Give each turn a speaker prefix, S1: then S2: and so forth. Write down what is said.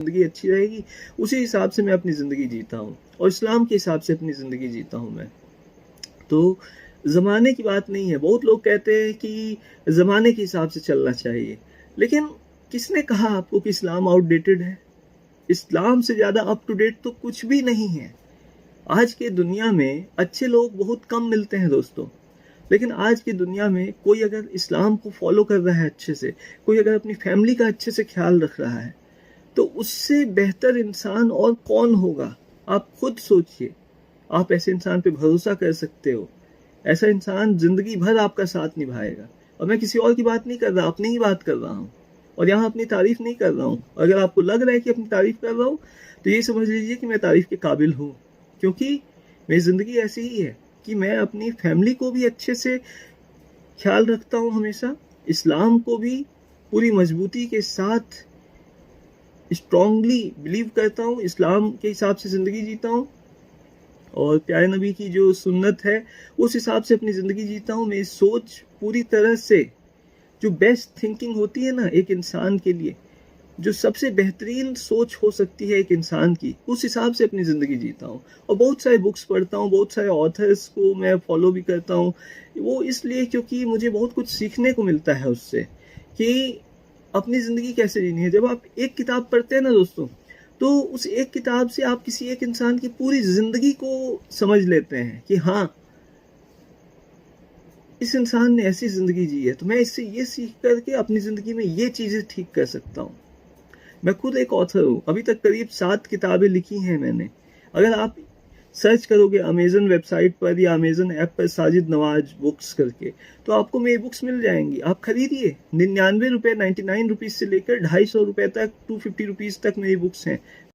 S1: ज़िंदगी अच्छी रहेगी, उसी हिसाब से मैं अपनी ज़िंदगी जीता हूँ और इस्लाम के हिसाब से अपनी ज़िंदगी जीता हूँ मैं। तो ज़माने की बात नहीं है, बहुत लोग कहते हैं कि ज़माने के हिसाब से चलना चाहिए, लेकिन किसने कहा आपको कि इस्लाम आउटडेटेड है? इस्लाम से ज़्यादा अप टू डेट तो कुछ भी नहीं है। आज की दुनिया में अच्छे लोग बहुत कम मिलते हैं दोस्तों, लेकिन आज की दुनिया में कोई अगर इस्लाम को फॉलो कर रहा है अच्छे से, कोई अगर अपनी फैमिली का अच्छे से ख्याल रख रहा है, तो उससे बेहतर इंसान और कौन होगा? आप खुद सोचिए। आप ऐसे इंसान पे भरोसा कर सकते हो। ऐसा इंसान ज़िंदगी भर आपका साथ निभाएगा। और मैं किसी और की बात नहीं कर रहा, अपनी ही बात कर रहा हूँ और यहाँ अपनी तारीफ़ नहीं कर रहा हूँ। अगर आपको लग रहा है कि अपनी तारीफ़ कर रहा हूँ, तो ये समझ लीजिए कि मैं तारीफ़ के काबिल हूँ, क्योंकि मेरी ज़िंदगी ऐसी ही है कि मैं अपनी फैमिली को भी अच्छे से ख्याल रखता हूँ हमेशा, इस्लाम को भी पूरी मजबूती के साथ स्ट्रांगली बिलीव करता हूँ, इस्लाम के हिसाब से ज़िंदगी जीता हूँ और प्यारे नबी की जो सुन्नत है, उस हिसाब से अपनी ज़िंदगी जीता हूँ। मेरी सोच पूरी तरह से जो बेस्ट थिंकिंग होती है ना एक इंसान के लिए, जो सबसे बेहतरीन सोच हो सकती है एक इंसान की, उस हिसाब से अपनी ज़िंदगी जीता हूँ। और बहुत सारे बुक्स पढ़ता हूँ, बहुत सारे ऑथर्स को मैं फॉलो भी करता हूँ। वो इसलिए क्योंकि मुझे बहुत कुछ सीखने को मिलता है उससे, कि अपनी ज़िंदगी कैसे जीनी है। जब आप एक किताब पढ़ते हैं ना दोस्तों, तो उस एक किताब से आप किसी एक इंसान की पूरी ज़िंदगी को समझ लेते हैं कि हाँ, इस इंसान ने ऐसी ज़िंदगी जी है, तो मैं इससे ये सीख करके अपनी ज़िंदगी में ये चीज़ें ठीक कर सकता हूँ। मैं खुद एक ऑथर हूँ, अभी तक करीब 7 किताबें लिखी हैं मैंने। अगर आप सर्च करोगे अमेज़न वेबसाइट पर या अमेज़न ऐप पर साजिद नवाज बुक्स करके, तो आपको मेरी बुक्स मिल जाएँगी। आप खरीदिए, ₹99 99 रुपीज़ से लेकर ₹250 तक, ₹250 तक मेरी बुक्स हैं।